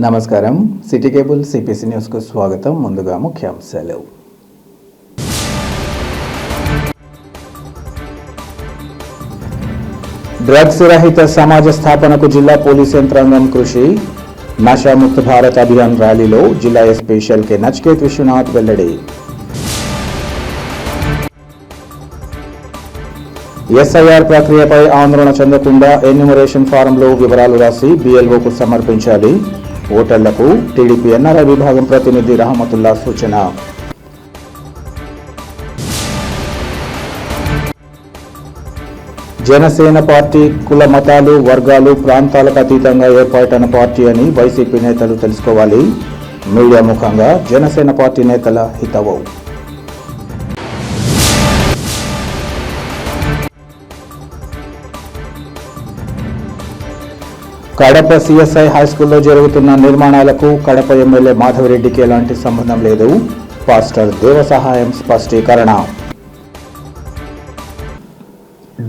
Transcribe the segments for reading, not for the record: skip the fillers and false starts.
నమస్కారం. City cable CPC న్యూస్కు స్వాగతం. ముందుగా ముఖ్యాంశాలు. డ్రగ్స్ రహిత సమాజ స్థాపనకు జిల్లా పోలీస్ యంత్రాంగం కృషి. నషాముక్త భారత్ అభియాన్ ర్యాలీలో జిల్లా ఎస్పీ షెల్కే నచికేత్ విశ్వనాథ్ వెల్లడి. ఎస్ఐఆర్ ప్రక్రియపై ఆందోళన చెందకుండా ఎన్యూమరేషన్ ఫారంలో వివరాలు రాసి BLOకు సమర్పించాలి. ఓటర్లకు టీడీపీ NRI విభాగం ప్రతినిధి రహమతుల్లా సూచన. జనసేన పార్టీ కుల మతాలు వర్గాలు ప్రాంతాలకు అతీతంగా ఏర్పాటైన పార్టీ అని వైసీపీ నేతలు తెలుసుకోవాలి. మీడియా ముఖంగా జనసేన పార్టీ నేతల హితవు. కడప CSI హైస్కూల్లో జరుగుతున్న నిర్మాణాలకు కడప ఎమ్మెల్యే మాధవిరెడ్డికి ఎలాంటి సంబంధం లేదు. పాస్టర్ దేవసహాయం స్పష్టీకరణ.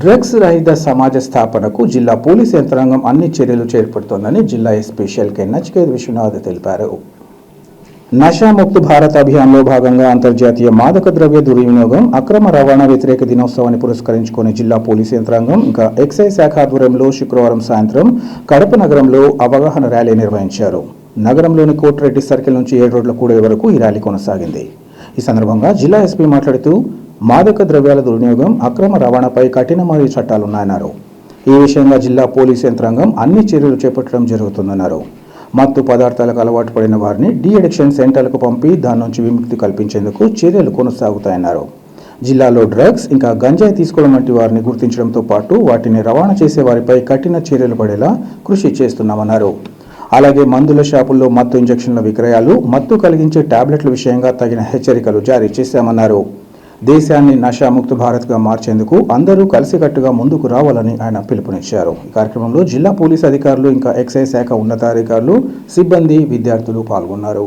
డ్రగ్స్ రహిత సమాజ స్థాపనకు జిల్లా పోలీస్ యంత్రాంగం అన్ని చర్యలు చేపడుతోందని జిల్లా ఎస్పీ షెల్కే నచికేత్ విశ్వనాథ్ తెలిపారు. నషాముక్త భారత్ అభియాన్లో భాగంగా అంతర్జాతీయ మాదక ద్రవ్య దుర్వినియోగం అక్రమ రవాణా వ్యతిరేక దినోత్సవాన్ని పురస్కరించుకుని జిల్లా పోలీస్ యంత్రాంగం ఇంకా ఎక్సైజ్ శాఖ ఆధ్వర్యంలో శుక్రవారం సాయంత్రం కడప నగరంలో అవగాహన ర్యాలీ నిర్వహించారు. నగరంలోని కోటిరెడ్డి సర్కిల్ నుంచి 7 రోడ్ల కూడే వరకు ఈ ర్యాలీ కొనసాగింది. ఈ సందర్భంగా జిల్లా ఎస్పీ మాట్లాడుతూ మాదక ద్రవ్యాల దుర్వినియోగం అక్రమ రవాణాపై కఠినమైన చట్టాలున్నాయన్నారు. ఈ విషయంగా జిల్లా పోలీస్ యంత్రాంగం అన్ని చర్యలు చేపట్టడం జరుగుతుందన్నారు. మత్తు పదార్థాలకు అలవాటు పడిన వారిని డీఅడిక్షన్ సెంటర్లకు పంపి దాని నుంచి విముక్తి కల్పించేందుకు చర్యలు కొనసాగుతాయన్నారు. జిల్లాలో డ్రగ్స్ ఇంకా గంజాయి తీసుకోవడం వంటి వారిని గుర్తించడంతో పాటు వాటిని రవాణా చేసే వారిపై కఠిన చర్యలు పడేలా కృషి చేస్తున్నామన్నారు. అలాగే మందుల షాపుల్లో మత్తు ఇంజెక్షన్ల విక్రయాలు మత్తు కలిగించే టాబ్లెట్ల విషయంగా తగిన హెచ్చరికలు జారీ చేశామన్నారు. దేశాన్ని నషాముక్త భారత్గా మార్చేందుకు అందరూ కలిసికట్టుగా ముందుకు రావాలని ఆయన పిలుపునిచ్చారు. ఈ కార్యక్రమంలో జిల్లా పోలీసు అధికారులు ఇంకా ఎక్సైజ్ శాఖ ఉన్నతాధికారులు సిబ్బంది విద్యార్థులు పాల్గొన్నారు.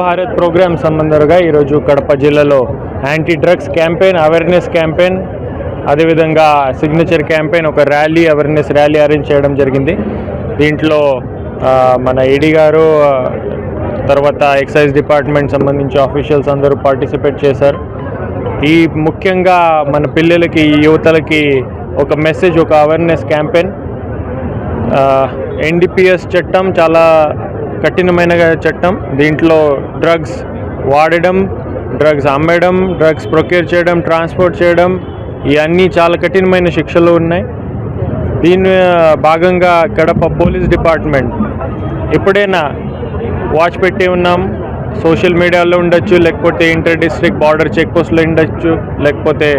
భారత్ ప్రోగ్రామ్ సంబంధంగా ఈరోజు కడప జిల్లాలో anti drugs campaign, awareness campaign, అదేవిధంగా సిగ్నేచర్ క్యాంపెయిన్, ఒక ర్యాలీ, అవేర్నెస్ ర్యాలీ అరేంజ్ చేయడం జరిగింది. దీంట్లో మన ED గారు, తర్వాత ఎక్సైజ్ డిపార్ట్మెంట్ సంబంధించి ఆఫీషియల్స్ అందరూ పార్టిసిపేట్ చేశారు. ఈ ముఖ్యంగా మన పిల్లలకి, యువతలకి ఒక మెసేజ్, ఒక అవేర్నెస్ క్యాంపెయిన్. NDPS చట్టం చాలా కఠినమైన చట్టం. దీంట్లో డ్రగ్స్ వాడడం, డ్రగ్స్ అమ్మడం, డ్రగ్స్ ప్రొక్యూర్ చేయడం, ట్రాన్స్పోర్ట్ చేయడం, ఇవన్నీ చాలా కఠినమైన శిక్షలు ఉన్నాయి. దీని భాగంగా కడప పోలీస్ డిపార్ట్మెంట్ ఎప్పుడైనా వాచ్ పెట్టి ఉన్నాం. సోషల్ మీడియాలో ఉండొచ్చు, లేకపోతే ఇంటర్ డిస్ట్రిక్ట్ బార్డర్ చెక్ పోస్ట్లో ఉండొచ్చు, లేకపోతే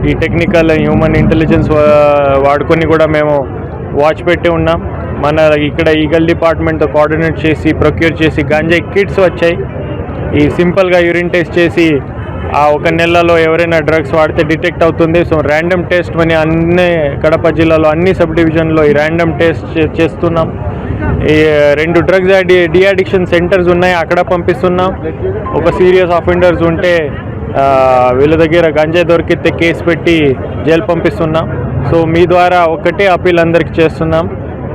ఈ టెక్నికల్ హ్యూమన్ ఇంటెలిజెన్స్ వాడుకొని కూడా మేము వాచ్ పెట్టి ఉన్నాం. మన ఇక్కడ ఈగల్ డిపార్ట్మెంట్తో కోఆర్డినేట్ చేసి ప్రొక్యూర్ చేసి గంజాయి కిట్స్ వచ్చాయి. ఈ సింపుల్గా యూరిన్ టెస్ట్ చేసి ఆ 1 నెలలో ఎవరైనా డ్రగ్స్ వాడితే డిటెక్ట్ అవుతుంది. సో ర్యాండమ్ టెస్ట్ అని అన్ని కడప జిల్లాలో అన్ని సబ్ డివిజన్లో ఈ ర్యాండమ్ టెస్ట్ చేస్తున్నాం. ఈ 2 డ్రగ్స్ డీఅడిక్షన్ సెంటర్స్ ఉన్నాయి, అక్కడ పంపిస్తున్నాం. ఒక సీరియస్ అఫెండర్స్ ఉంటే వీళ్ళ దగ్గర గంజాయి దొరికితే కేసు పెట్టి జైలు పంపిస్తున్నాం. సో మీ ద్వారా ఒకటే అప్పీల్ అందరికీ చేస్తున్నాం,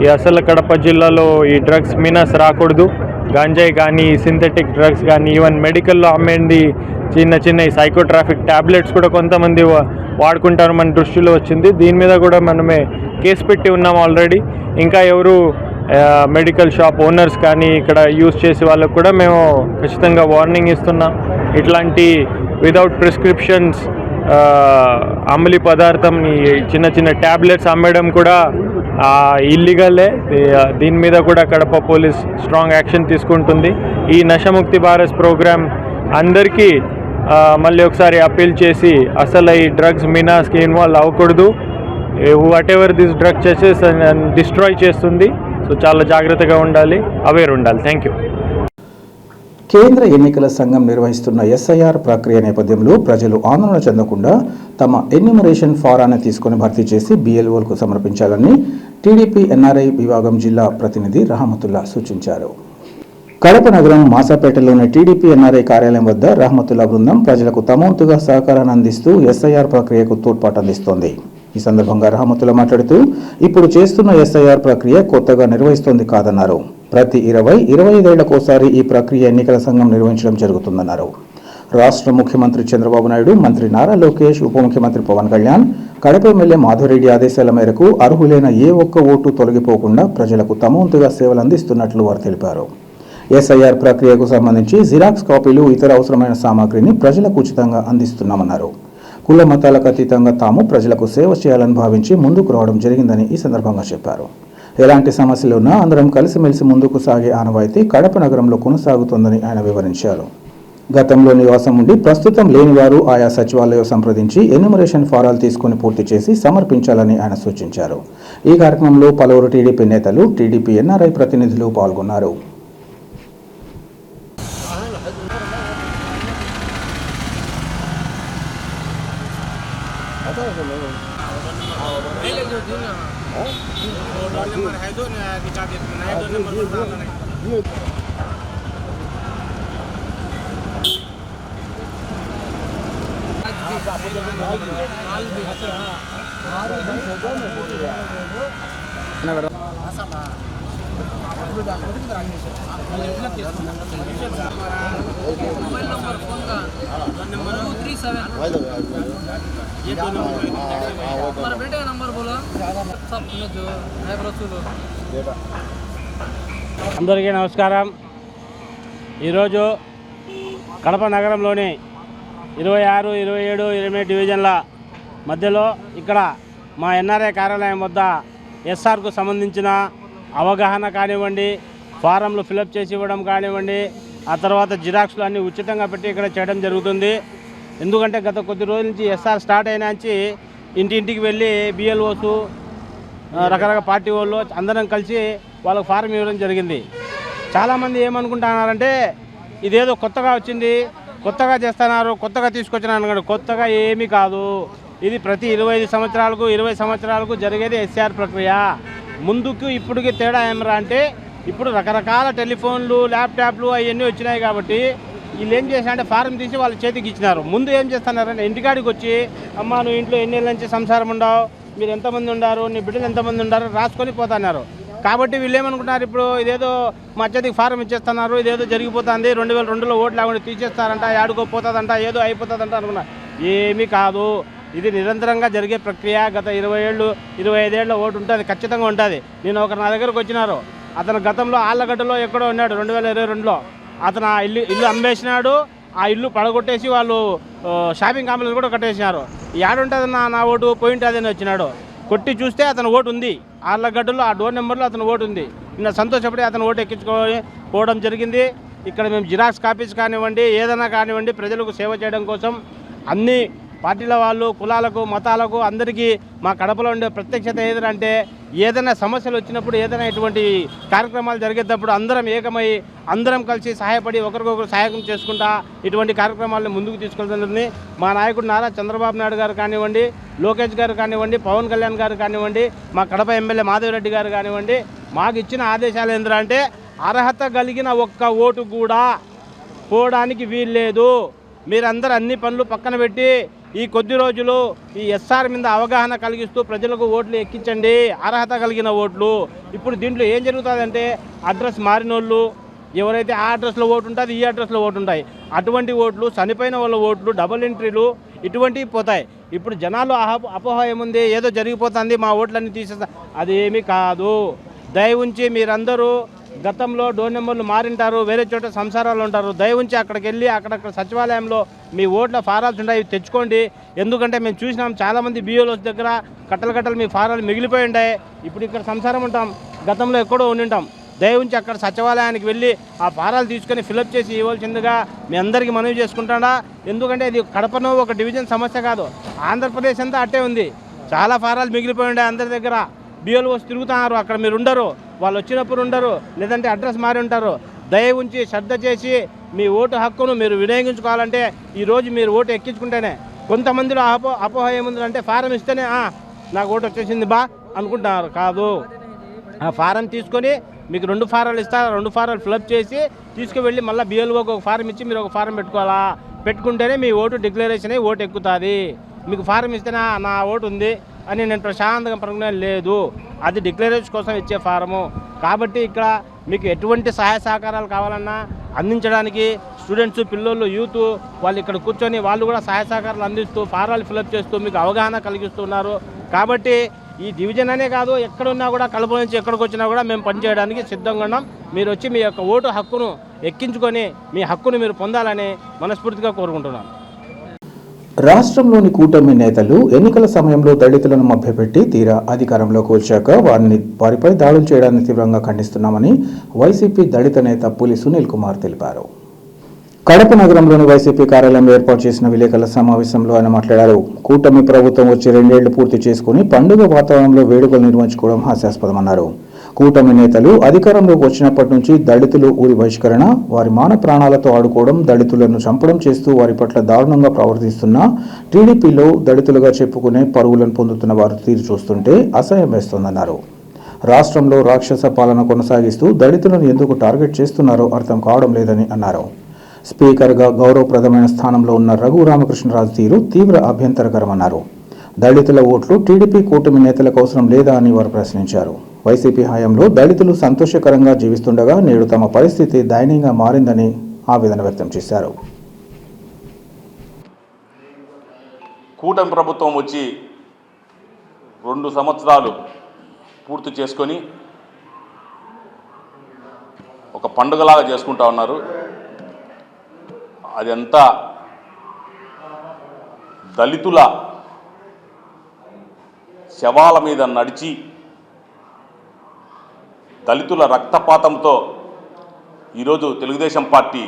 ఈ అసలు కడప జిల్లాలో ఈ డ్రగ్స్ మినస్ రాకూడదు. గంజాయి కానీ, సింథటిక్ డ్రగ్స్ కానీ, ఈవెన్ మెడికల్లో అమ్మేది చిన్న ఈ సైకోట్రాఫిక్ ట్యాబ్లెట్స్ కూడా కొంతమంది వాడుకుంటారు, మన దృష్టిలో వచ్చింది. దీని మీద కూడా మనమే కేసు పెట్టి ఉన్నాం ఆల్రెడీ. ఇంకా ఎవరు మెడికల్ షాప్ ఓనర్స్ కానీ ఇక్కడ యూజ్ చేసే వాళ్ళకు కూడా మేము ఖచ్చితంగా వార్నింగ్ ఇస్తున్నాం. ఇట్లాంటి వితౌట్ ప్రిస్క్రిప్షన్స్ అమలు పదార్థం చిన్న ట్యాబ్లెట్స్ అమ్మడం కూడా ఇల్లీగలే. దీని మీద కూడా కడప పోలీస్ స్ట్రాంగ్ యాక్షన్ తీసుకుంటుంది. ఈ నషముక్తి భారత్ ప్రోగ్రామ్ అందరికీ మళ్ళీ ఒకసారి అప్పీల్ చేసి అసలు ఈ డ్రగ్స్ మినాస్కి ఇన్వాల్వ్ అవ్వకూడదు. వాట్ ఎవర్ దిస్ డ్రగ్ చేసేస్ డిస్ట్రాయ్ చేస్తుంది. సో చాలా జాగ్రత్తగా ఉండాలి, అవేర్ ఉండాలి. Thank you. కేంద్ర ఎన్నికల సంఘం నిర్వహిస్తున్న ఎస్ఐఆర్ ప్రక్రియ నేపథ్యంలో ప్రజలు ఆందోళన చెందకుండా తమ ఎన్యూమరేషన్ ఫారాన్ని తీసుకుని భర్తీ చేసి BLOలకు సమర్పించాలని టీడీపీ NRI విభాగం జిల్లా ప్రతినిధి రహమతుల్లా సూచించారు. కడప నగరం మాసాపేటలోని టీడీపీ NRI కార్యాలయం వద్ద రహమతుల్లా బృందం ప్రజలకు తమవంతుగా సహకారాన్ని అందిస్తూ ఎస్ఐఆర్ ప్రక్రియకు తోడ్పాటు అందిస్తోంది. ఈ సందర్భంగా రహమతుల్లా మాట్లాడుతూ ఇప్పుడు చేస్తున్న ఎస్ఐఆర్ ప్రక్రియ కొత్తగా నిర్వహిస్తోంది కాదన్నారు. ప్రతి 20-25 ఏళ్లకోసారి ఈ ప్రక్రియ ఎన్నికల సంఘం నిర్వహించడం జరుగుతుందన్నారు. రాష్ట్ర ముఖ్యమంత్రి చంద్రబాబు నాయుడు, మంత్రి నారా లోకేష్, ఉప ముఖ్యమంత్రి పవన్ కళ్యాణ్, కడప ఎమ్మెల్యే మాధవరెడ్డి ఆదేశాల మేరకు అర్హులైన ఏ ఒక్క ఓటు తొలగిపోకుండా ప్రజలకు తమవంతుగా సేవలు అందిస్తున్నట్లు వారు తెలిపారు. ఎస్ఐఆర్ ప్రక్రియకు సంబంధించి జిరాక్స్ కాపీలు, ఇతర అవసరమైన సామాగ్రిని ప్రజలకు ఉచితంగా అందిస్తున్నామన్నారు. కుల మతాలకు అతీతంగా తాము ప్రజలకు సేవ చేయాలని భావించి ముందుకు రావడం జరిగిందని ఈ సందర్భంగా చెప్పారు. ఎలాంటి సమస్యలున్నా అందరం కలిసిమెలిసి ముందుకు సాగే ఆనవాయితీ కడప నగరంలో కొనసాగుతోందని ఆయన వివరించారు. గతంలో నివాసం ఉండి ప్రస్తుతం లేని వారు ఆయా సచివాలయం సంప్రదించి ఎన్యూమరేషన్ ఫారాలు తీసుకుని పూర్తి చేసి సమర్పించాలని ఆయన సూచించారు. ఈ కార్యక్రమంలో పలువురు టీడీపీ నేతలు, టీడీపీ NRI ప్రతినిధులు పాల్గొన్నారు. बेटे का नंबर बोलो सब जो है रसूल. అందరికీ నమస్కారం. ఈరోజు కడప నగరంలోని 26, 27, 28 డివిజన్ల మధ్యలో ఇక్కడ మా NRI కార్యాలయం వద్ద ఎస్ఆర్కు సంబంధించిన అవగాహన కానివ్వండి, ఫారంలు ఫిలప్ చేసి ఇవ్వడం కానివ్వండి, ఆ తర్వాత జిరాక్స్లు అన్నీ ఉచితంగా పెట్టి ఇక్కడ చేయడం జరుగుతుంది. ఎందుకంటే గత కొద్ది రోజుల నుంచి ఎస్ఆర్ స్టార్ట్ అయినా నుంచి ఇంటింటికి వెళ్ళి BLOస్, రకరకాల పార్టీ వాళ్ళు అందరం కలిసి వాళ్ళకు ఫారం ఇవ్వడం జరిగింది. చాలామంది ఏమనుకుంటున్నారంటే ఇదేదో కొత్తగా వచ్చింది, కొత్తగా చేస్తున్నారు, కొత్తగా తీసుకొచ్చినారు. కొత్తగా ఏమీ కాదు. ఇది ప్రతి 25 సంవత్సరాలకు 20 సంవత్సరాలకు జరిగేది ఎస్ఆర్ ప్రక్రియ. ముందుకు ఇప్పటికి తేడా ఏమరా అంటే ఇప్పుడు రకరకాల టెలిఫోన్లు, ల్యాప్టాప్లు అవన్నీ వచ్చినాయి కాబట్టి వీళ్ళు ఏం చేశారంటే ఫారం తీసి వాళ్ళ చేతికి ఇచ్చినారు. ముందు ఏం చేస్తున్నారంటే ఇంటికాడికి వచ్చి అమ్మ నువ్వు ఇంట్లో ఎన్ని ఏళ్ళ నుంచి సంసారం ఉండవు, మీరు ఎంతమంది ఉండారు, నీ బిడ్డలు ఎంతమంది ఉండారు రాసుకొని పోతున్నారు. కాబట్టి వీళ్ళు ఏమనుకుంటున్నారు, ఇప్పుడు ఇదేదో మా చేతికి ఫారం ఇచ్చేస్తున్నారు, ఇదేదో జరిగిపోతుంది, 2002లో ఓట్లు లేకుండా తీసేస్తారంట, ఆడుకోపోతుందంట, ఏదో అయిపోతుందంట అనుకున్నారు. ఏమీ కాదు. ఇది నిరంతరంగా జరిగే ప్రక్రియ. గత 20 ఏళ్ళు 25 ఏళ్ళ ఓటు ఉంటుంది, ఖచ్చితంగా ఉంటుంది. నేను ఒకరు నా దగ్గరకు వచ్చినారు, అతను గతంలో ఆళ్ళగడ్డలో ఎక్కడో ఉన్నాడు 2022లో. అతను ఆ ఇల్లు అమ్మేసినాడు. ఆ ఇల్లు పడగొట్టేసి వాళ్ళు షాపింగ్ కాంప్లెక్స్ కూడా కట్టేసినారు. ఏడుంటుంది నా ఓటు పోయింటుంది అని వచ్చినాడు. కొట్టి చూస్తే అతను ఓటు ఉంది, ఆళ్ళగడ్డలో ఆ డోర్ నెంబర్లో అతను ఓటు ఉంది. నిన్న సంతోషపడి అతను ఓటు ఎక్కించుకొని పోవడం జరిగింది. ఇక్కడ మేము జిరాక్స్ కాపీస్ కానివ్వండి, ఏదైనా కానివ్వండి, ప్రజలకు సేవ చేయడం కోసం అన్ని పార్టీల వాళ్ళు, కులాలకు, మతాలకు అందరికీ మా కడపలో ఉండే ప్రత్యక్షత ఏదంటే ఏదైనా సమస్యలు వచ్చినప్పుడు, ఏదైనా ఇటువంటి కార్యక్రమాలు జరిగేటప్పుడు అందరం ఏకమై అందరం కలిసి సహాయపడి ఒకరికొకరు సహాయం చేసుకుంటా ఇటువంటి కార్యక్రమాలను ముందుకు తీసుకెళ్తుంది. మా నాయకుడు నారా చంద్రబాబు నాయుడు గారు కానివ్వండి, లోకేష్ గారు కానివ్వండి, పవన్ కళ్యాణ్ గారు కానివ్వండి, మా కడప ఎమ్మెల్యే మాధవరెడ్డి గారు కానివ్వండి, మాకు ఇచ్చిన ఆదేశాలు ఏంటంటే అర్హత కలిగిన ఒక్క ఓటు కూడా పోవడానికి వీల్లేదు. మీరందరూ అన్ని పనులు పక్కన పెట్టి ఈ కొద్ది రోజులు ఈ ఎస్ఆర్ మీద అవగాహన కలిగిస్తూ ప్రజలకు ఓట్లు ఎక్కించండి, అర్హత కలిగిన ఓట్లు. ఇప్పుడు దీంట్లో ఏం జరుగుతుందంటే అడ్రస్ మారినోళ్ళు, ఎవరైతే ఆ అడ్రస్లో ఓటు ఉంటుంది, ఈ అడ్రస్లో ఓటు ఉంటాయి, అటువంటి ఓట్లు, చనిపోయిన వాళ్ళ ఓట్లు, డబుల్ ఎంట్రీలు ఇటువంటివి పోతాయి. ఇప్పుడు జనాలు అపోహ ఏముంది, ఏదో జరిగిపోతుంది, మా ఓట్లన్నీ తీసేస్తా, అదేమీ కాదు. దయ ఉంచి మీరందరూ గతంలో డోర్ నెంబర్లు మారింటారు, వేరే చోట సంసారాలు ఉంటారు. దయ ఉంచి అక్కడికి వెళ్ళి అక్కడక్కడ సచివాలయంలో మీ ఓట్ల ఫారాలు ఉంటాయి, తెచ్చుకోండి. ఎందుకంటే మేము చూసినాం చాలామంది బిఓల దగ్గర కట్టలు మీ ఫారాలు మిగిలిపోయి ఉంటాయి. ఇప్పుడు ఇక్కడ సంసారం ఉంటాం, గతంలో ఎక్కడో ఉండింటాం. దయ ఉంచి అక్కడ సచివాలయానికి వెళ్ళి ఆ ఫారాలు తీసుకొని ఫిలప్ చేసి ఇవ్వాల్సిందిగా మీ అందరికీ మనవి చేసుకుంటాడా. ఎందుకంటే ఇది కడపను ఒక డివిజన్ సమస్య కాదు, ఆంధ్రప్రదేశ్ అంతా అట్టే ఉంది. చాలా ఫారాలు మిగిలిపోయి ఉండే అందరి దగ్గర. బిఎల్ఓ తిరుగుతున్నారు, అక్కడ మీరు ఉండరు, వాళ్ళు వచ్చినప్పుడు ఉండరు, లేదంటే అడ్రస్ మారి ఉంటారు. దయ ఉంచి శ్రద్ధ చేసి మీ ఓటు హక్కును మీరు వినియోగించుకోవాలంటే ఈరోజు మీరు ఓటు ఎక్కించుకుంటేనే. కొంతమందిలో అపోహ ఏముందంటే ఫారం ఇస్తేనే నాకు ఓటు వచ్చేసింది బా అనుకుంటున్నారు. కాదు, ఆ ఫారం తీసుకొని మీకు 2 ఫారాలు ఇస్తారు, 2 ఫారాలు ఫిలప్ చేసి తీసుకువెళ్ళి మళ్ళీ బిఎల్ఓకి ఒక ఫారం ఇచ్చి మీరు ఒక ఫారం పెట్టుకోవాలా. పెట్టుకుంటేనే మీ ఓటు డిక్లరేషన్ అయ్యి ఓటు ఎక్కుతుంది. మీకు ఫారం ఇస్తేనే నా ఓటు ఉంది అని నేను ప్రశాంతంగా పడుకునే లేదు, అది డిక్లరేషన్ కోసం ఇచ్చే ఫారము. కాబట్టి ఇక్కడ మీకు ఎటువంటి సహాయ సహకారాలు కావాలన్నా అందించడానికి స్టూడెంట్స్, పిల్లలు, యూత్ వాళ్ళు ఇక్కడ కూర్చొని వాళ్ళు కూడా సహాయ సహకారాలు అందిస్తూ ఫారాలు ఫిలప్ చేస్తూ మీకు అవగాహన కలిగిస్తున్నారు. కాబట్టి ఈ డివిజన్ అనే కాదు, ఎక్కడున్నా కూడా కడప నుంచి ఎక్కడికి వచ్చినా కూడా మేము పనిచేయడానికి సిద్ధంగా ఉన్నాం. మీరు వచ్చి మీ యొక్క ఓటు హక్కును ఎక్కించుకొని మీ హక్కును మీరు పొందాలని మనస్ఫూర్తిగా కోరుకుంటున్నాను. రాష్ట్రంలోని కూటమి నేతలు ఎన్నికల సమయంలో దళితులను మభ్యపెట్టి తీరా అధికారంలోకి వచ్చాక వారిపై దాడులు చేయడాన్ని తీవ్రంగా ఖండిస్తున్నామని వైసీపీ దళిత నేత పులి సునీల్ కుమార్ తెలిపారు. కడప నగరంలోని వైసీపీ కార్యాలయంలో ఏర్పాటు చేసిన విలేకరుల సమావేశంలో ఆయన మాట్లాడారు. కూటమి ప్రభుత్వం వచ్చి 2 ఏళ్లు పూర్తి చేసుకుని పండుగ వాతావరణంలో వేడుకలు నిర్వహించుకోవడం హాస్యాస్పదమన్నారు. కూటమి నేతలు అధికారంలోకి వచ్చినప్పటి నుంచి దళితులు ఊరి బహిష్కరణ, వారి మాన ప్రాణాలతో ఆడుకోవడం, దళితులను చంపడం చేస్తూ వారి పట్ల దారుణంగా ప్రవర్తిస్తున్న టీడీపీలో దళితులుగా చెప్పుకునే పరువులను పొందుతున్న వారు తీరు చూస్తుంటే అసహ్యం వేస్తోందన్నారు. రాష్ట్రంలో రాక్షస పాలన కొనసాగిస్తూ దళితులను ఎందుకు టార్గెట్ చేస్తున్నారో అర్థం కావడం లేదని అన్నారు. స్పీకర్గా గౌరవప్రదమైన స్థానంలో ఉన్న రఘు రామకృష్ణరాజు తీరు తీవ్ర అభ్యంతరకరమన్నారు. దళితుల ఓట్లు టీడీపీ కూటమి నేతలకు అవసరం లేదా అని వారు ప్రశ్నించారు. వైసీపీ హయాంలో దళితులు సంతోషకరంగా జీవిస్తుండగా నేడు తమ పరిస్థితి దయనీయంగా మారిందని ఆవేదన వ్యక్తం చేశారు. కూటమి ప్రభుత్వం వచ్చి 2 సంవత్సరాలు పూర్తి చేసుకొని ఒక పండుగలాగా చేసుకుంటా ఉన్నారు. అదంతా దళితుల శవాల మీద నడిచి దళితుల రక్తపాతంతో ఈరోజు తెలుగుదేశం పార్టీ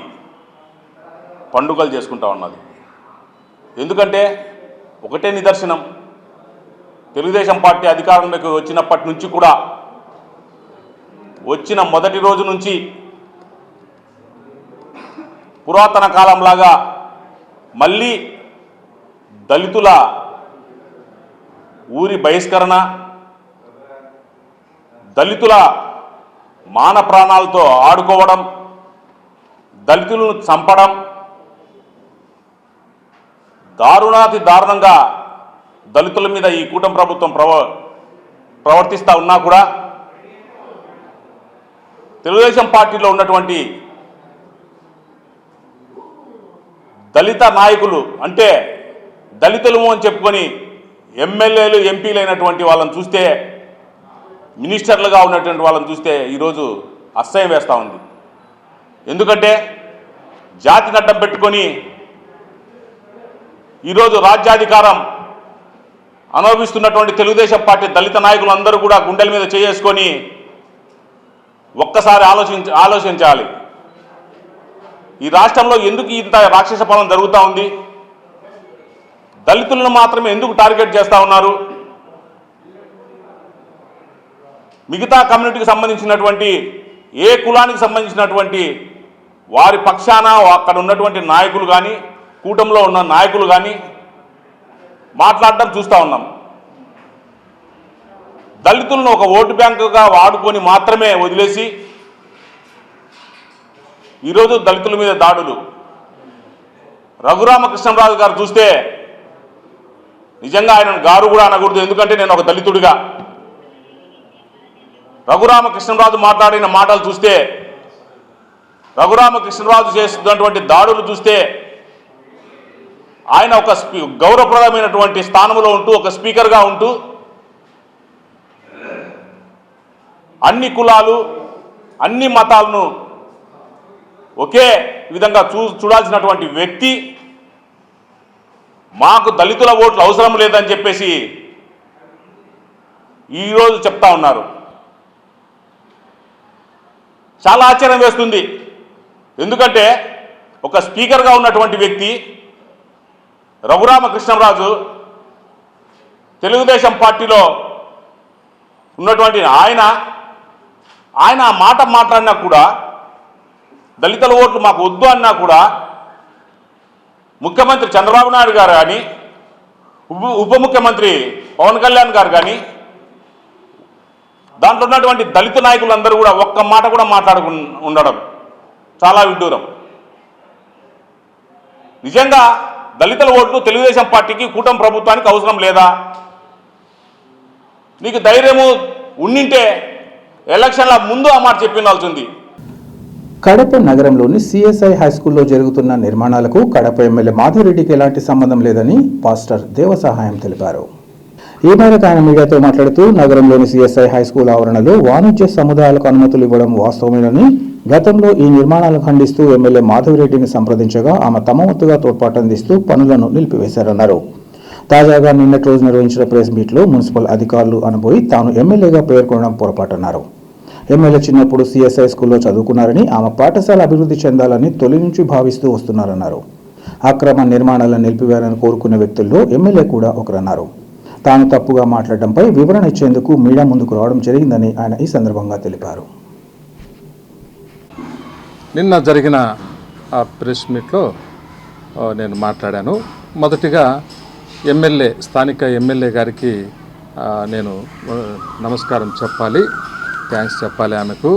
పండుగలు చేసుకుంటా ఉన్నది. ఎందుకంటే ఒకటే నిదర్శనం, తెలుగుదేశం పార్టీ అధికారంలోకి వచ్చినప్పటి నుంచి కూడా వచ్చిన మొదటి రోజు నుంచి పురాతన కాలంలాగా మళ్ళీ దళితుల ఊరి బహిష్కరణ, దళితుల మాన ప్రాణాలతో ఆడుకోవడం, దళితులను చంపడం, దారుణాతి దారుణంగా దళితుల మీద ఈ కూటమి ప్రభుత్వం ప్రవర్తిస్తూ ఉన్నా కూడా తెలుగుదేశం పార్టీలో ఉన్నటువంటి దళిత నాయకులు, అంటే దళితులము అని చెప్పుకొని ఎమ్మెల్యేలు, ఎంపీలు అయినటువంటి వాళ్ళని చూస్తే, మినిస్టర్లుగా ఉన్నటువంటి వాళ్ళని చూస్తే ఈరోజు అసహ్యం వేస్తూ ఉంది. ఎందుకంటే జాతిని అడ్డం పెట్టుకొని ఈరోజు రాజ్యాధికారం అనుభవిస్తున్నటువంటి తెలుగుదేశం పార్టీ దళిత నాయకులు అందరూ కూడా గుండెల మీద చేసుకొని ఒక్కసారి ఆలోచించాలి. ఈ రాష్ట్రంలో ఎందుకు ఇంత రాక్షస పాలన జరుగుతూ ఉంది? దళితులను మాత్రమే ఎందుకు టార్గెట్ చేస్తూ ఉన్నారు? మిగతా కమ్యూనిటీకి సంబంధించినటువంటి ఏ కులానికి సంబంధించినటువంటి వారి పక్షాన అక్కడ ఉన్నటువంటి నాయకులు కానీ, కూటమిలో ఉన్న నాయకులు కానీ మాట్లాడడం చూస్తూ ఉన్నాం. దళితులను ఒక ఓటు బ్యాంకుగా వాడుకొని మాత్రమే వదిలేసి ఈరోజు దళితుల మీద దాడులు. రఘురామకృష్ణరాజు గారు చూస్తే నిజంగా ఆయనను గారు కూడా అనకూడదు, ఎందుకంటే నేను ఒక దళితుడిగా. రఘురామకృష్ణరాజు మాట్లాడిన మాటలు చూస్తే, రఘురామకృష్ణరాజు చేస్తున్నటువంటి దాడులు చూస్తే ఆయన ఒక గౌరవప్రదమైనటువంటి స్థానంలో ఉంటూ, ఒక స్పీకర్గా ఉంటూ అన్ని కులాలు, అన్ని మతాలను ఒకే విధంగా చూడాల్సినటువంటి వ్యక్తి మాకు దళితుల ఓట్లు అవసరం లేదని చెప్పేసి ఈరోజు చెప్తా ఉన్నారు. చాలా ఆశ్చర్యం వేస్తుంది. ఎందుకంటే ఒక స్పీకర్గా ఉన్నటువంటి వ్యక్తి రఘురామకృష్ణరాజు తెలుగుదేశం పార్టీలో ఉన్నటువంటి ఆయన ఆ మాట మాట్లాడినా కూడా, దళితుల ఓట్లు మాకు వద్దు అన్నా కూడా ముఖ్యమంత్రి చంద్రబాబు నాయుడు గారు కానీ ఉప ముఖ్యమంత్రి పవన్ కళ్యాణ్ గారు కానీ దాంట్లో ఉన్నటువంటి దళిత నాయకులందరూ కూడా ఒక్క మాట కూడా ఉండడం చాలా విడ్డూరం. నిజంగా దళితుల ఓట్లు తెలుగుదేశం పార్టీకి కూటమి ప్రభుత్వానికి అవసరం లేదా? నీకు ధైర్యము ఉండింటే ఎలక్షన్ల ముందు ఆ మాట చెప్పిండాల్సింది. కడప నగరంలోని సిఎస్ఐ హైస్కూల్లో జరుగుతున్న నిర్మాణాలకు కడప ఎమ్మెల్యే మాధవరెడ్డికి ఎలాంటి సంబంధం లేదని పాస్టర్ దేవసహాయం తెలిపారు. ఈ మేరకు ఆయన మీడియాతో మాట్లాడుతూ నగరంలోని సిఎస్ఐ హైస్కూల్ ఆవరణలో వాణిజ్య సముదాయాలకు అనుమతులు ఇవ్వడం వాస్తవమేనని, గతంలో ఈ నిర్మాణాలను ఖండిస్తూ ఎమ్మెల్యే మాధవరెడ్డిని సంప్రదించగా ఆమె తమ వంతుగా తోడ్పాటు అందిస్తూ పనులను నిలిపివేశారన్నారు. తాజాగా నిన్నటి రోజు నిర్వహించిన ప్రెస్ మీట్లో మున్సిపల్ అధికారులు అనబోయి తాను ఎమ్మెల్యేగా పేర్కొనడం పొరపాటన్నారు. ఎమ్మెల్యే చిన్నప్పుడు సిఎస్ఐ స్కూల్లో చదువుకున్నారని, ఆమె పాఠశాల అభివృద్ధి చెందాలని తొలి నుంచి భావిస్తూ వస్తున్నారన్నారు. అక్రమ నిర్మాణాలను నిలిపివేయాలని కోరుకునే వ్యక్తుల్లో ఎమ్మెల్యే కూడా ఒకరన్నారు. తాను తప్పుగా మాట్లాడడంపై వివరణ ఇచ్చేందుకు మీడియా ముందుకు రావడం జరిగిందని ఆయన ఈ సందర్భంగా తెలిపారు. నిన్న జరిగిన ఆ ప్రెస్ మీట్లో నేను మాట్లాడాను. మొదటిగా స్థానిక ఎమ్మెల్యే గారికి నేను నమస్కారం చెప్పాలి, థ్యాంక్స్ చెప్పాలి ఆమెకు.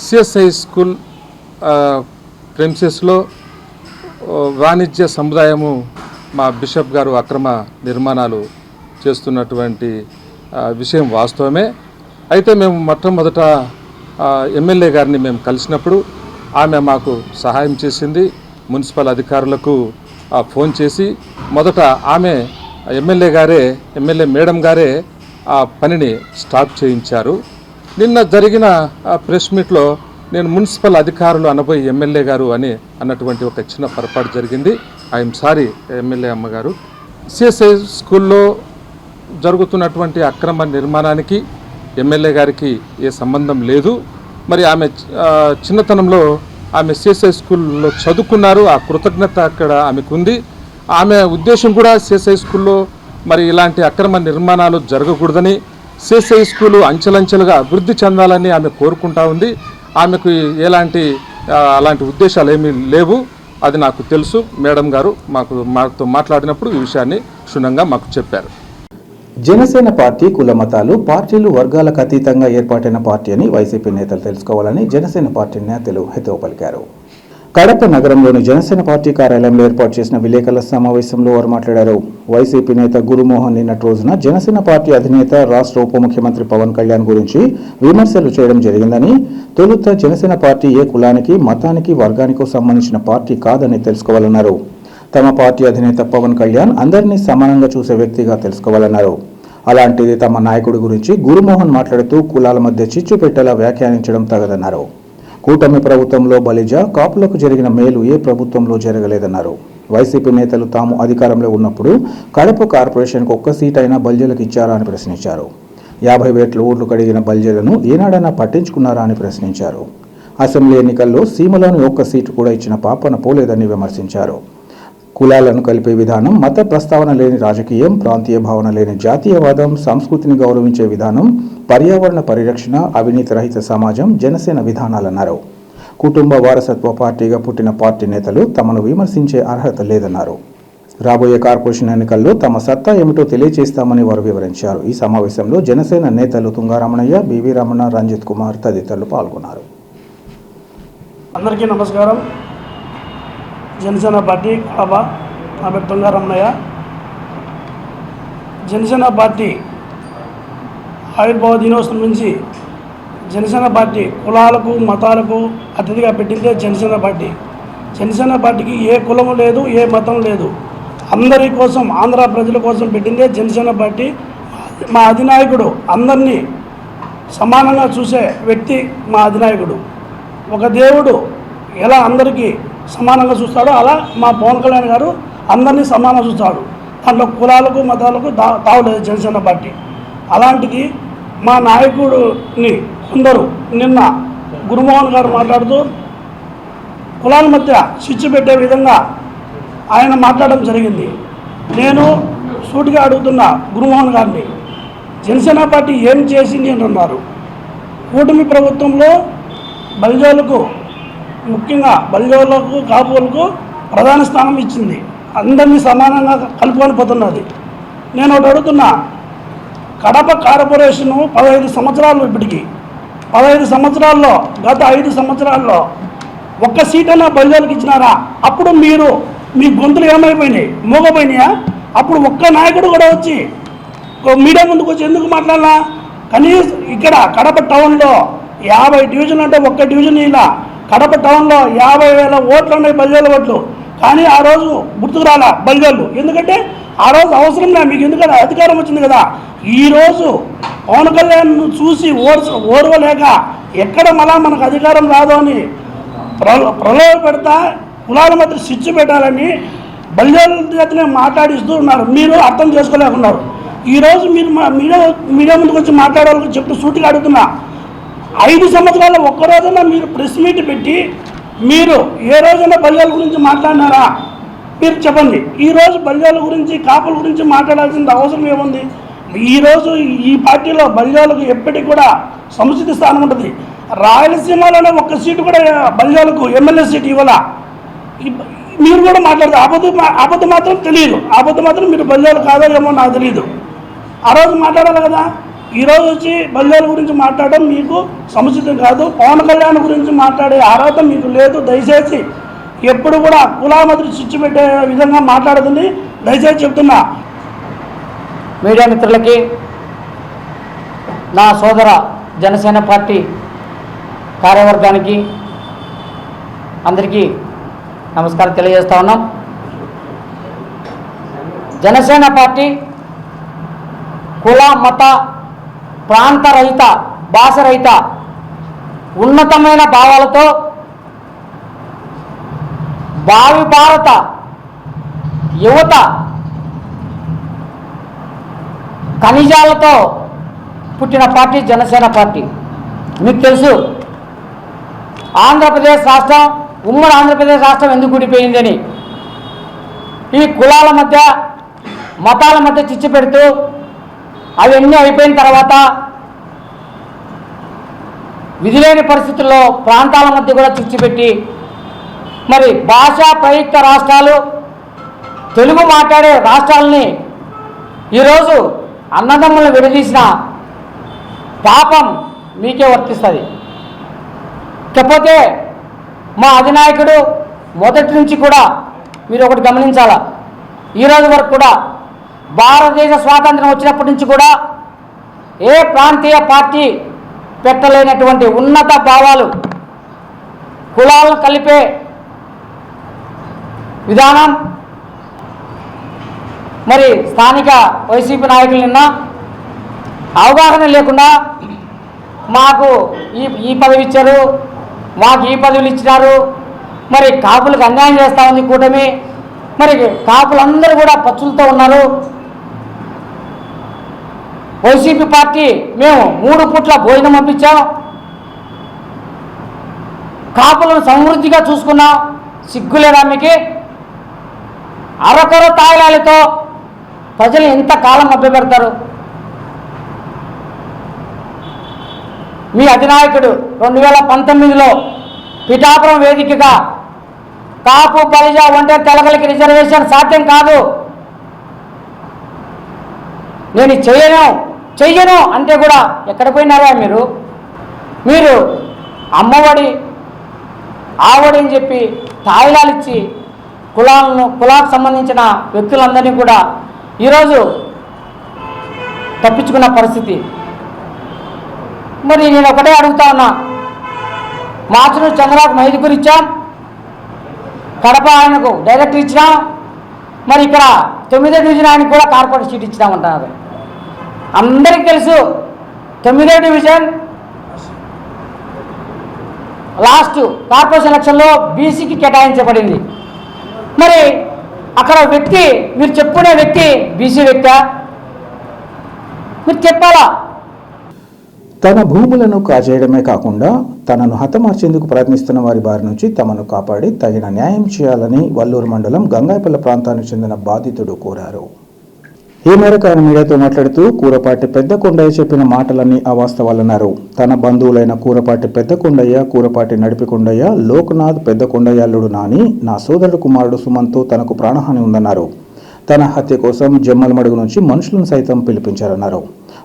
సిఎస్ఐ స్కూల్ ప్రెమిసెస్లో వాణిజ్య సముదాయము మా బిషప్ గారు అక్రమ నిర్మాణాలు చేస్తున్నటువంటి విషయం వాస్తవమే. అయితే మేము మొట్టమొదట ఎమ్మెల్యే గారిని మేము కలిసినప్పుడు ఆమె మాకు సహాయం చేసింది. మున్సిపల్ అధికారులకు ఫోన్ చేసి మొదట ఆమె ఎమ్మెల్యే మేడం గారే ఆ పనిని స్టాప్ చేయించారు. నిన్న జరిగిన ప్రెస్ మీట్లో నేను మున్సిపల్ అధికారులు అనబోయి ఎమ్మెల్యే గారు అన్నటువంటి ఒక చిన్న పొరపాటు జరిగింది. ఐఎమ్ సారీ ఎమ్మెల్యే అమ్మగారు. సిఎస్ఐ స్కూల్లో జరుగుతున్నటువంటి అక్రమ నిర్మాణానికి ఎమ్మెల్యే గారికి ఏ సంబంధం లేదు. మరి ఆమె చిన్నతనంలో ఆమె సిఎస్ఐ స్కూల్లో చదువుకున్నారు. ఆ కృతజ్ఞత అక్కడ ఆమెకు ఉంది. ఆమె ఉద్దేశం కూడా సిఎస్ఐ స్కూల్లో మరి ఇలాంటి అక్రమ నిర్మాణాలు జరగకూడదని, సిఎస్ఐ స్కూలు అంచెలంచెలుగా అభివృద్ధి చెందాలని ఆమె కోరుకుంటా ఉంది. ఆమెకు అలాంటి ఉద్దేశాలు ఏమీ లేవు. అది నాకు తెలుసు. మేడం గారు మాతో మాట్లాడినప్పుడు ఈ విషయాన్ని క్షుణ్ణంగా మాకు చెప్పారు. జనసేన పార్టీ కుల మతాలు పార్టీలు వర్గాలకు అతీతంగా ఏర్పాటైన పార్టీ అని వైసీపీ నేతలు తెలుసుకోవాలని జనసేన పార్టీ నేతలు హితవు పలికారు. కడప నగరంలోని జనసేన పార్టీ కార్యాలయంలో ఏర్పాటు చేసిన విలేకరుల సమావేశంలో వారు మాట్లాడారు. వైసీపీ నేత గురుమోహన్ నిన్నటి రోజున జనసేన పార్టీ అధినేత రాష్ట్ర ఉప ముఖ్యమంత్రి పవన్ కళ్యాణ్ గురించి విమర్శలు చేయడం జరిగిందని, తొలుత జనసేన పార్టీ ఏ కులానికి, మతానికి, వర్గానికో సంబంధించిన పార్టీ కాదని తెలుసుకోవాలన్నారు. తమ పార్టీ అధినేత పవన్ కళ్యాణ్ అందరినీ సమానంగా చూసే వ్యక్తిగా తెలుసుకోవాలన్నారు. అలాంటిది తమ నాయకుడి గురించి గురుమోహన్ మాట్లాడుతూ కులాల మధ్య చిచ్చు పెట్టేలా వ్యాఖ్యానించడం తగదన్నారు. కూటమి ప్రభుత్వంలో బలిజ, కాపులకు జరిగిన మేలు ఏ ప్రభుత్వంలో జరగలేదన్నారు. వైసీపీ నేతలు తాము అధికారంలో ఉన్నప్పుడు కడప కార్పొరేషన్కు ఒక్క సీట్ అయినా బల్జీలకు ఇచ్చారా అని ప్రశ్నించారు. 50 ఓట్లు కడిగిన బల్జీలను ఏనాడైనా పట్టించుకున్నారా అని ప్రశ్నించారు. అసెంబ్లీ ఎన్నికల్లో సీమలోని ఒక్క సీటు కూడా ఇచ్చిన పాపన పోలేదని విమర్శించారు. కులాలను కలిపే విధానం, మత ప్రస్తావన లేని రాజకీయం, ప్రాంతీయ భావన లేని జాతీయవాదం, సంస్కృతిని గౌరవించే విధానం, పర్యావరణ పరిరక్షణ, అవినీతి రహిత సమాజం జనసేన విధానాలన్నారు. కుటుంబ వారసత్వ పార్టీగా పుట్టిన పార్టీ నేతలు తమను విమర్శించే అర్హత లేదన్నారు. రాబోయే కార్పొరేషన్ ఎన్నికల్లో తమ సత్తా ఏమిటో తెలియజేస్తామని వారు వివరించారు. ఈ సమావేశంలో జనసేన నేతలు తుంగారమణయ్య, బివి రమణ, రంజిత్ కుమార్ తదితరులు పాల్గొన్నారు. అందరికీ నమస్కారం. జనసేన పార్టీ కడప, నా పేరు తుంగారమణయ్య. జనసేన పార్టీ ఆవిర్భావ దినోత్సవం నుంచి జనసేన పార్టీ కులాలకు, మతాలకు అతిథిగా పెట్టిందే జనసేన పార్టీ. జనసేన పార్టీకి ఏ కులము లేదు, ఏ మతం లేదు. అందరి కోసం, ఆంధ్ర ప్రజల కోసం పెట్టిందే జనసేన పార్టీ. మా అధినాయకుడు అందరినీ సమానంగా చూసే వ్యక్తి మా అధినాయకుడు. ఒక దేవుడు ఎలా అందరికీ సమానంగా చూస్తాడో అలా మా పవన్ కళ్యాణ్ గారు అందరినీ సమానంగా చూస్తాడు. దాంట్లో కులాలకు మతాలకు తావులేదు జనసేన పార్టీ. అలాంటిది మా నాయకుడిని కొందరు నిన్న గురుమోహన్ గారు మాట్లాడుతూ కులాల మధ్య స్విచ్ పెట్టే విధంగా ఆయన మాట్లాడడం జరిగింది. నేను సూటిగా అడుగుతున్న గురుమోహన్ గారిని, జనసేన పార్టీ ఏం చేసింది అంటున్నారు? కూటమి ప్రభుత్వంలో బలిజోలకు, ముఖ్యంగా బలిజోలకు కాపులకు ప్రధాన స్థానం ఇచ్చింది. అందరినీ సమానంగా కలుపుకొని పోతున్నది. నేను ఒకటి అడుగుతున్నా, కడప కార్పొరేషను 15 సంవత్సరాలు, ఇప్పటికీ 15 సంవత్సరాల్లో, గత 5 సంవత్సరాల్లో ఒక్క సీటైనా బలిజోలకు ఇచ్చినారా? అప్పుడు మీరు మీ గొంతులు ఏమైపోయినాయి? మూగపోయినాయా? అప్పుడు ఒక్క నాయకుడు కూడా వచ్చి మీడియా ముందుకు వచ్చి ఎందుకు మాట్లాడాలా? కనీసం ఇక్కడ కడప టౌన్లో 50 డివిజన్లు అంటే ఒక్క డివిజన్ ఇలా కడప టౌన్లో 50,000 ఓట్లు ఉన్నాయి, బలిజోల ఓట్లు. కానీ ఆ రోజు గుర్తుకు రాలా బలిజోళ్ళు. ఎందుకంటే ఆ రోజు అవసరం లే మీకు, ఎందుకంటే అధికారం వచ్చింది కదా. ఈరోజు పవన్ కళ్యాణ్ చూసి ఓర్వలేక ఎక్కడ మళ్ళా మనకు అధికారం రాదు అని ప్రలోభ పెడతా కులాల మధ్య స్విచ్ పెట్టాలని బలిజోళ్ళ చేతనే మాట్లాడిస్తూ ఉన్నారు. మీరు అర్థం చేసుకోలేకున్నారు. ఈరోజు మీరు మా మీడియా ముందుకు వచ్చి మాట్లాడాలని చెప్తూ సూటిగా అడుగుతున్నా, 5 సంవత్సరాల్లో ఒక్కరోజైనా మీరు ప్రెస్ మీట్ పెట్టి మీరు ఏ రోజైనా బలిజోళ్ళ గురించి మాట్లాడినారా? మీరు చెప్పండి. ఈరోజు బలిజోళ్ళ గురించి, కాపుల గురించి మాట్లాడాల్సిన అవసరం ఏముంది? ఈరోజు ఈ పార్టీలో బలిజోళ్ళకు ఎప్పటికి కూడా సముచిత స్థానం ఉంటుంది. రాయలసీమలోనే ఒక్క సీటు కూడా బలిజోళ్ళకు ఎమ్మెల్యే సీటు ఇవ్వాల. మీరు కూడా మాట్లాడతారు. అబద్ధం మాత్రం తెలియదు. అబద్ధం మాత్రం మీరు బలిజోళ్ళు కాదో ఏమో నాకు తెలియదు. ఆ రోజు మాట్లాడాలి కదా. ఈరోజు వచ్చి బలిజోళ్ళ గురించి మాట్లాడడం మీకు సముచితం కాదు. పవన్ కళ్యాణ్ గురించి మాట్లాడే అర్హత మీకు లేదు. దయచేసి ఎప్పుడు కూడా కులా మధ్య స్విచ్ పెట్టే విధంగా మాట్లాడుతుంది. దయచేసి చెప్తున్నా. మీడియా మిత్రులకి, నా సోదర జనసేన పార్టీ కార్యవర్గానికి అందరికీ నమస్కారం తెలియజేస్తా ఉన్నాం. జనసేన పార్టీ కుల, మత, ప్రాంత రహిత, భాష రహిత ఉన్నతమైన భావాలతో భావి భారత యువత ఖనిజాలతో పుట్టిన పార్టీ జనసేన పార్టీ. మీకు తెలుసు, ఆంధ్రప్రదేశ్ రాష్ట్రం, ఉమ్మడి ఆంధ్రప్రదేశ్ రాష్ట్రం ఎందుకు విడిపోయిందని. ఈ కులాల మధ్య, మతాల మధ్య చిచ్చు పెడుతూ అవన్నీ అయిపోయిన తర్వాత విధిలేని పరిస్థితుల్లో ప్రాంతాల మధ్య కూడా చిచ్చు పెట్టి మరి భాషా ప్రయుక్త రాష్ట్రాలు, తెలుగు మాట్లాడే రాష్ట్రాలని ఈరోజు అన్నదమ్ములను విడదీసిన పాపం మీకే వర్తిస్తుంది. కాకపోతే మా అధినాయకుడు మొదటి నుంచి కూడా మీరు ఒకటి గమనించాలా, ఈరోజు వరకు కూడా భారతదేశ స్వాతంత్రం వచ్చినప్పటి నుంచి కూడా ఏ ప్రాంతీయ పార్టీ పెట్టలేనటువంటి ఉన్నత భావాలు, కులాలను కలిపే విధానం మరి స్థానిక వైసీపీ నాయకులు నిన్న అవగాహన లేకుండా మాకు ఈ పదవి ఇచ్చారు, మాకు ఈ పదవులు ఇచ్చినారు, మరి కాపులకు అన్యాయం చేస్తూ ఉంది కూటమి, మరి కాపులందరూ కూడా పచ్చులతో ఉన్నారు. వైసీపీ పార్టీ మేము 3 పూట్ల భోజనం పంపించాం, కాపులను సమృద్ధిగా చూసుకున్నాం. సిగ్గులేదా మీకు? అరకొర తాయిలాలతో ప్రజలు ఎంతకాలం మభ్యపెడతారు? మీ అధినాయకుడు 2019లో పిఠాపురం వేదికగా కాపు, బలిజ, ఒంటరి తెలగలకి రిజర్వేషన్ సాధ్యం కాదు, నేను చెయ్యను అంటే కూడా ఎక్కడ పోయినారా మీరు? మీరు అమ్మఒడి, ఆవడి అని చెప్పి తాయిలాలు ఇచ్చి కులాలకు సంబంధించిన వ్యక్తులందరినీ కూడా ఈరోజు తప్పించుకున్న పరిస్థితి. మరి నేను ఒకటే అడుగుతా ఉన్నా, మాచునూరు చంద్రబాబు మైదుకూరు ఇచ్చాం, కడప ఆయనకు డైరెక్టర్ ఇచ్చినాం, మరి ఇక్కడ 9వ డివిజన్ ఆయనకు కూడా కార్పొరేట్ సీట్ ఇచ్చినామంటున్నారు. అందరికీ తెలుసు 9వ డివిజన్ లాస్ట్ కార్పొరేషన్ ఎలక్షన్లో బీసీకి కేటాయించబడింది. మరి అక్కడ వ్యక్తి మీరు చెప్పుకునే వ్యక్తి బీసీ వ్యక్తి మీరు చెప్పాలా? తన భూములను కాజేయడమే కాకుండా తనను హతమార్చేందుకు ప్రయత్నిస్తున్న వారి బారి నుంచి తమను కాపాడి తగిన న్యాయం చేయాలని వల్లూరు మండలం గంగాయపల్లి ప్రాంతానికి చెందిన బాధితుడు కోరారు. ఈ మేరకు ఆయన మీడియాతో మాట్లాడుతూ కూరపాటి పెద్ద కొండయ్య చెప్పిన మాటలన్నీ అవాస్తవాలన్నారు. తన బంధువులైన కూరపాటి పెద్ద కొండయ్య, కూరపాటి నడిపి కొండయ్య, లోక్నాథ్ పెద్ద కొండయ్య అల్లుడు నాని, నా సోదరుడు కుమారుడు సుమన్తో తనకు ప్రాణహాని ఉందన్నారు. తన హత్య కోసం జమ్మలమడుగు నుంచి మనుషులను సైతం పిలిపించారన్నారు.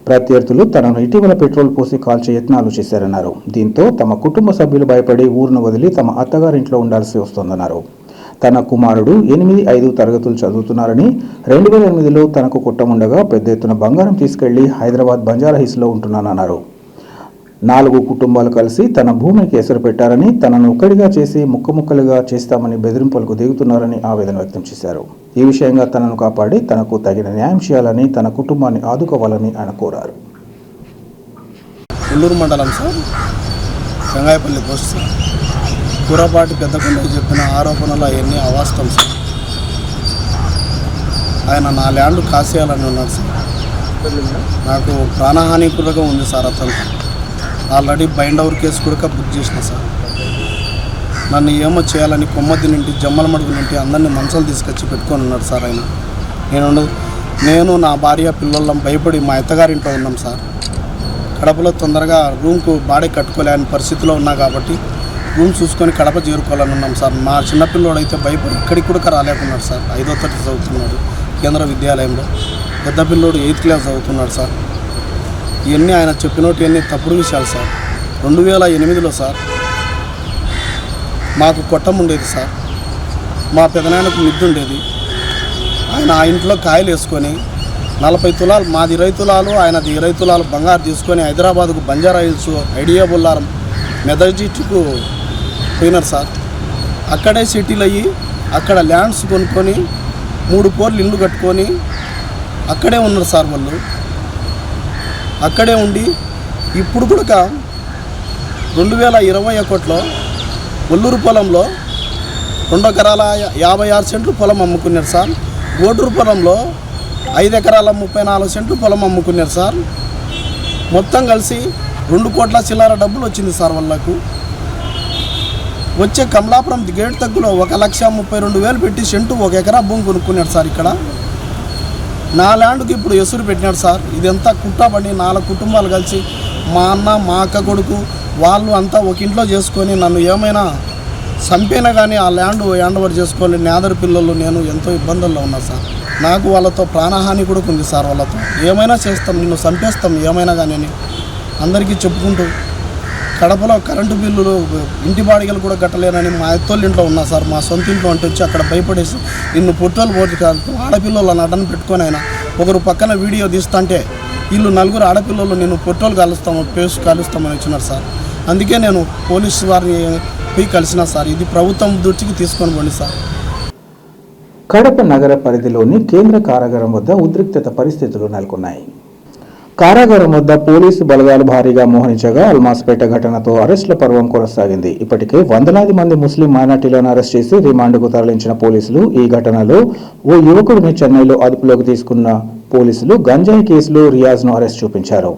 ప్రత్యర్థులు తనను ఇటీవల పెట్రోల్ పోసి కాల్చే యత్నాలు చేశారన్నారు. దీంతో తమ కుటుంబ సభ్యులు భయపడి ఊరును వదిలి తమ అత్తగారింట్లో ఉండాల్సి వస్తోందన్నారు. తన కుమారుడు 8, 5 తరగతులు చదువుతున్నారని 2008లో తనకు కుట్టముండగా పెద్ద ఎత్తున బంగారం తీసుకెళ్లి హైదరాబాద్ బంజారాహిల్స్లో ఉంటున్నానన్నారు. 4 కుటుంబాలు కలిసి తన భూమికి ఎసరు పెట్టారని, తనను ఒక్కడిగా చేసి ముక్కముక్కలుగా చేస్తామని బెదిరింపులకు దిగుతున్నారని ఆవేదన వ్యక్తం చేశారు. ఈ విషయంగా తనను కాపాడి తనకు తగిన న్యాయం చేయాలని, తన కుటుంబాన్ని ఆదుకోవాలని ఆయన కోరారు. వల్లూరు మండలం సార్, గంగాయపల్లి పోస్ట్ సార్. కూరపాటి పెద్ద కొండయ్య చెప్పిన ఆరోపణలు అవన్నీ అవాస్తవం సార్. ఆయన నా ల్యాండ్ కాసేయాలని ఉన్నాడు సార్. నాకు ప్రాణహాని కూడా ఉంది సార్. అతను ఆల్రెడీ బైండ్ ఓవర్ కేసు కూడా బుక్ చేసిన సార్. నన్ను ఏమో చేయాలని కొమ్మద్ది నుండి జమ్మలమడుగు నుండి అందరినీ మంచాలు తీసుకొచ్చి పెట్టుకొని ఉన్నాడు సార్. ఆయన నేను నా భార్య పిల్లలం భయపడి మా అత్తగారింట్లో ఉన్నాం సార్. కడపలో తొందరగా రూమ్కు బాడీ కట్టుకోలేని పరిస్థితిలో ఉన్నా కాబట్టి రూమ్ చూసుకొని కడప చేరుకోవాలని ఉన్నాం సార్. మా చిన్నపిల్లోడు అయితే భయపడి ఇక్కడికి కూడా రాలేకున్నాడు సార్. 5వ తరగతి చదువుతున్నాడు కేంద్ర విద్యాలయంలో. పెద్ద పిల్లోడు 8th క్లాస్ చదువుతున్నాడు సార్. ఇవన్నీ ఆయన చెప్పినట్టు తప్పుడు విషయాలు సార్. 2008లో సార్ మాకు కొట్టం ఉండేది సార్. మా పెదనాయనకు మిద్దు ఉండేది. ఆయన ఆ ఇంట్లో కాయలు వేసుకొని 40 తులాలు, మాది 20 తులాలు, ఆయనది 20 తులాలు బంగారు తీసుకొని హైదరాబాద్కు బంజారాహిల్స్, ఐడియా బొల్లారం, మెదజిట్కు పోయినారు సార్. అక్కడే సెటిల్ అయ్యి అక్కడ ల్యాండ్స్ కొనుక్కొని 3 కోర్లు ఇల్లు కట్టుకొని అక్కడే ఉన్నారు సార్. వాళ్ళు అక్కడే ఉండి ఇప్పుడు కూడా 2021లో వల్లూరు పొలంలో 2 ఎకరాల 56 సెంట్లు పొలం అమ్ముకున్నారు సార్. గోడూరు పొలంలో 5 ఎకరాల 34 సెంట్లు పొలం అమ్ముకున్నారు సార్. మొత్తం కలిసి 2 కోట్ల చిల్లర డబ్బులు వచ్చింది సార్ వాళ్ళకు. వచ్చే కమలాపురం గేట్ తగ్గులో 1,32,000 పెట్టి సెంటు 1 ఎకరా భూమి కొనుక్కున్నాడు సార్. ఇక్కడ నా ల్యాండ్కి ఇప్పుడు ఎసురు పెట్టినాడు సార్. ఇదంతా కుట్టాబడి 4 కుటుంబాలు కలిసి మా అన్న, మా అక్క కొడుకు వాళ్ళు అంతా ఒక ఇంట్లో చేసుకొని నన్ను ఏమైనా చంపైనా కానీ ఆ ల్యాండ్ హ్యాండ్ ఓవర్ చేసుకోవాలి. నేదరు పిల్లలు నేను ఎంతో ఇబ్బందుల్లో ఉన్నా సార్. నాకు వాళ్ళతో ప్రాణహాని కూడా ఉంది సార్. వాళ్ళతో ఏమైనా చేస్తాం, నిన్ను చంపేస్తాం ఏమైనా కానీ అని అందరికీ చెప్పుకుంటూ కడపలో కరెంటు బిల్లులు, ఇంటి బాడిగలు కూడా కట్టలేనని మా అత్తోళ్ళ ఇంట్లో ఉన్నా సార్. మా సొంత ఇంట్లో అంటే వచ్చి అక్కడ భయపడేసి నిన్ను పొట్టోలు పోటీ కాదు ఆడపిల్లలు అడ్డను పెట్టుకొని ఆయన ఒకరు పక్కన వీడియో తీస్తుంటే వీళ్ళు 4 ఆడపిల్లలు నేను పొట్టోలు కాలుస్తాము, పేసు కాలుస్తామని వచ్చినారు సార్. అందుకే నేను పోలీసు వారిని పోయి కలిసిన సార్. ఇది ప్రభుత్వం దృష్టికి తీసుకొని పోండి సార్. కడప నగర పరిధిలోని కేంద్ర కారాగారం వద్ద ఉద్రిక్తత పరిస్థితులు నెలకొన్నాయి. కారాగారం వద్ద పోలీసు బలగాలు భారీగా మోహరించగా అల్మాస్పేట ఘటనతో అరెస్టుల పర్వం కొనసాగింది. ఇప్పటికే వందలాది మంది ముస్లిం మైనార్టీలను అరెస్ట్ చేసి రిమాండ్కు తరలించిన పోలీసులు ఈ ఘటనలో ఓ యువకుడిని చెన్నైలో అదుపులోకి తీసుకున్న పోలీసులు గంజాయి కేసులో రియాజ్ను అరెస్ట్ చూపించారు.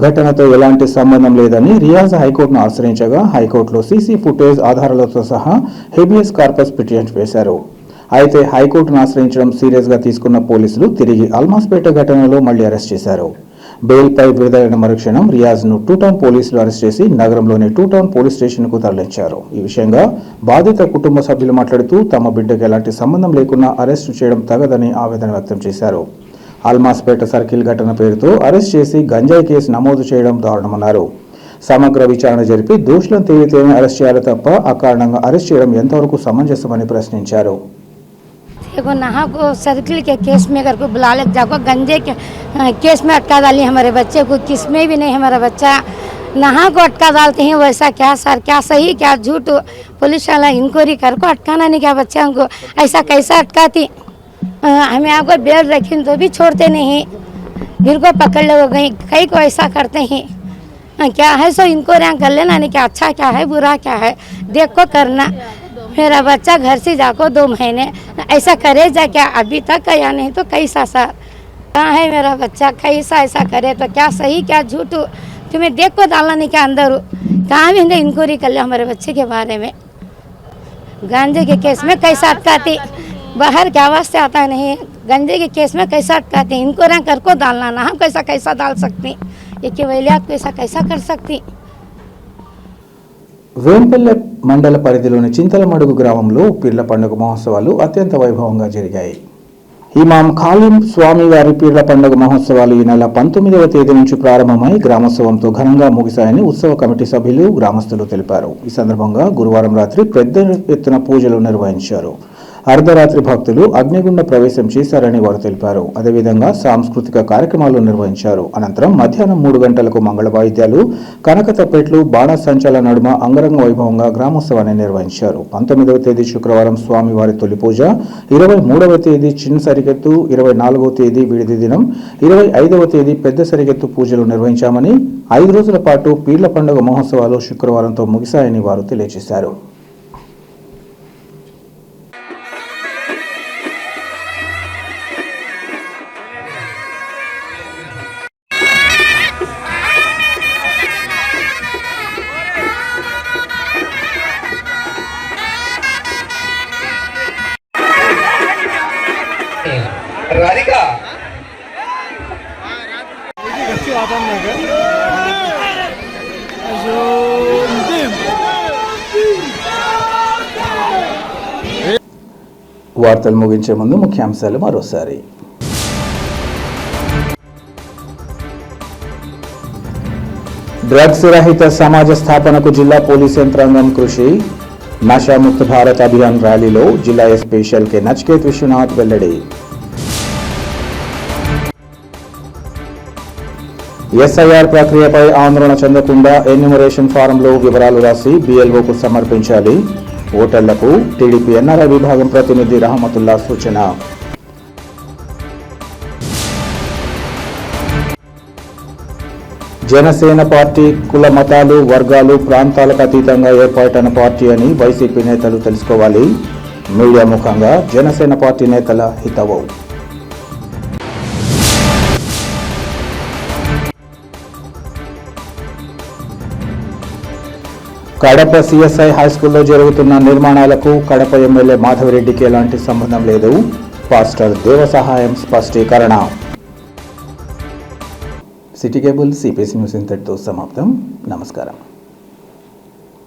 ఘటనతో ఎలాంటి సంబంధం లేదని రియాజ్ హైకోర్టును ఆశ్రయించగా హైకోర్టులో సీసీ ఫుటేజ్ ఆధారాలతో సహా హెబియస్ కార్పస్ పిటిషన్ వేశారు. అయితే హైకోర్టును ఆశ్రయించడం సీరియస్గా తీసుకున్న పోలీసులు తిరిగి అల్మాస్పేట ఘటనలో మళ్లీ అరెస్ట్ చేశారు. బెయిల్పై విడుదలైన మరుక్షణం రియాజ్ను 2 టౌన్ పోలీసులు అరెస్ట్ చేసి నగరంలోని 2 టౌన్ పోలీస్ స్టేషన్కు తరలించారు. ఈ విషయంగా బాధిత కుటుంబ సభ్యులు మాట్లాడుతూ తమ బిడ్డకు ఎలాంటి సంబంధం లేకున్నా అరెస్టు చేయడం తగదని ఆవేదన వ్యక్తం చేశారు. అల్మాస్పేట సర్కిల్ ఘటన పేరుతో అరెస్ట్ చేసి గంజాయి కేసు నమోదు చేయడం దారుణమన్నారు. సమగ్ర విచారణ జరిపి దోషులను తేలితేనే అరెస్ట్ చేయాలి తప్ప అకారణంగా అరెస్ట్ చేయడం ఎంతవరకు సమంజసమని ప్రశ్నించారు. देखो नहा को सर्किल के केस में अगर को बुला ले जाको गंजे के केस में अटका डाली हमारे बच्चे को, किसमें भी नहीं हमारा बच्चा नहा को अटका डालते हैं. वैसा क्या सर, क्या सही क्या झूठ, पुलिस वाला इंक्वायरी कर को अटकाना नहीं क्या बच्चा को, ऐसा कैसा अटकाती. हमें आपको बेल रखी तो भी छोड़ते नहीं, फिर को पकड़ लो गई, कई को ऐसा करते हैं. क्या है सो इनको रैंक कर लेना, नहीं क्या अच्छा क्या है बुरा क्या है देख को करना। मेरा बच्चा घर से जाको 2 महीने ऐसा करे जा क्या अभी तक या नहीं तो कैसा सर कहाँ है मेरा बच्चा, कैसा ऐसा करे तो क्या सही क्या झूठ तुम्हें देख को डालना नहीं क्या अंदर कहाँ भी इंक्वायरी कर ले हमारे बच्चे के बारे में। गांजे के केस में कैसा अटकाती बाहर क्या वास्ते आता नहीं, गंजे के केस में कैसा अटकाती इनको रैंक कर को डालना ना, हम कैसा डाल सकती ये केवलियात कैसा कर सकती। వేంపల్లె మండల పరిధిలోని చింతలమడుగు గ్రామంలో పీర్ల పండుగ మహోత్సవాలు అత్యంత వైభవంగా జరిగాయి. ఇమాం ఖాలిం స్వామి వారి పీర్ల పండుగ మహోత్సవాలు ఈ నెల 19వ తేదీ నుంచి ప్రారంభమై గ్రామోత్సవంతో ఘనంగా ముగిశాయని ఉత్సవ కమిటీ సభ్యులు గ్రామస్తులు తెలిపారు. ఈ సందర్భంగా గురువారం రాత్రి పెద్ద ఎత్తున పూజలు నిర్వహించారు. అర్ధరాత్రి భక్తులు అగ్నిగుండ ప్రవేశం చేశారని వారు తెలిపారు. అదేవిధంగా సాంస్కృతిక కార్యక్రమాలు నిర్వహించారు. అనంతరం మధ్యాహ్నం 3 గంటలకు మంగళ వాయిద్యాలు, కనకతప్పెట్లు, బాణసంచాల నడుమ అంగరంగ వైభవంగా గ్రామోత్సవాన్ని నిర్వహించారు. 19వ తేదీ శుక్రవారం స్వామివారి తొలి పూజ, 23వ తేదీ చిన్న సరిగెత్తు, 24వ తేదీ విడిది దినం, 25వ తేదీ పెద్ద సరిగెత్తు పూజలు నిర్వహించామని 5 రోజుల పాటు పీర్ల పండుగ మహోత్సవాలు శుక్రవారంతో ముగిశాయని వారు తెలియజేశారు. राधिका వార్తలు ముగించే ముందు ముఖ్యాంశాలు మరోసారి. డ్రగ్స్ రహిత సమాజ స్థాపనకు జిల్లా పోలీస్ యంత్రాంగం కృషి. నషాముక్త భారత్ అభియాన్ ర్యాలీలో జిల్లా ఎస్పీ షెల్కే నచికేత్ విశ్వనాథ్ వెల్లడి. ఎస్ఐఆర్ ప్రక్రియపై ఆందోళన చెందకుండా ఎన్యూమరేషన్ ఫారంలో వివరాలు రాసి BLOకు సమర్పించాలి. ఓటర్లకు టీడీపీ ఎన్ఆర్ఐ విభాగం ప్రతినిధి రహమతుల్లా సూచన. జనసేన పార్టీ కుల మతాలు వర్గాలు ప్రాంతాలకు అతీతంగా ఏర్పాటైన పార్టీ అని వైసీపీ నేతలు తెలుసుకోవాలి. మీడియా ముఖంగా జనసేన పార్టీ నేతల హితవు. కడప CSI హైస్కూల్లో జరుగుతున్న నిర్మాణాలకు కడప ఎమ్మెల్యే మాధవిరెడ్డికి ఎలాంటి సంబంధం లేదు. పాస్టర్ దేవసహాయం స్పష్టీకరణ. సిటీ కేబుల్ CPS న్యూస్ ఇంతటితో సమాప్తం. నమస్కారం.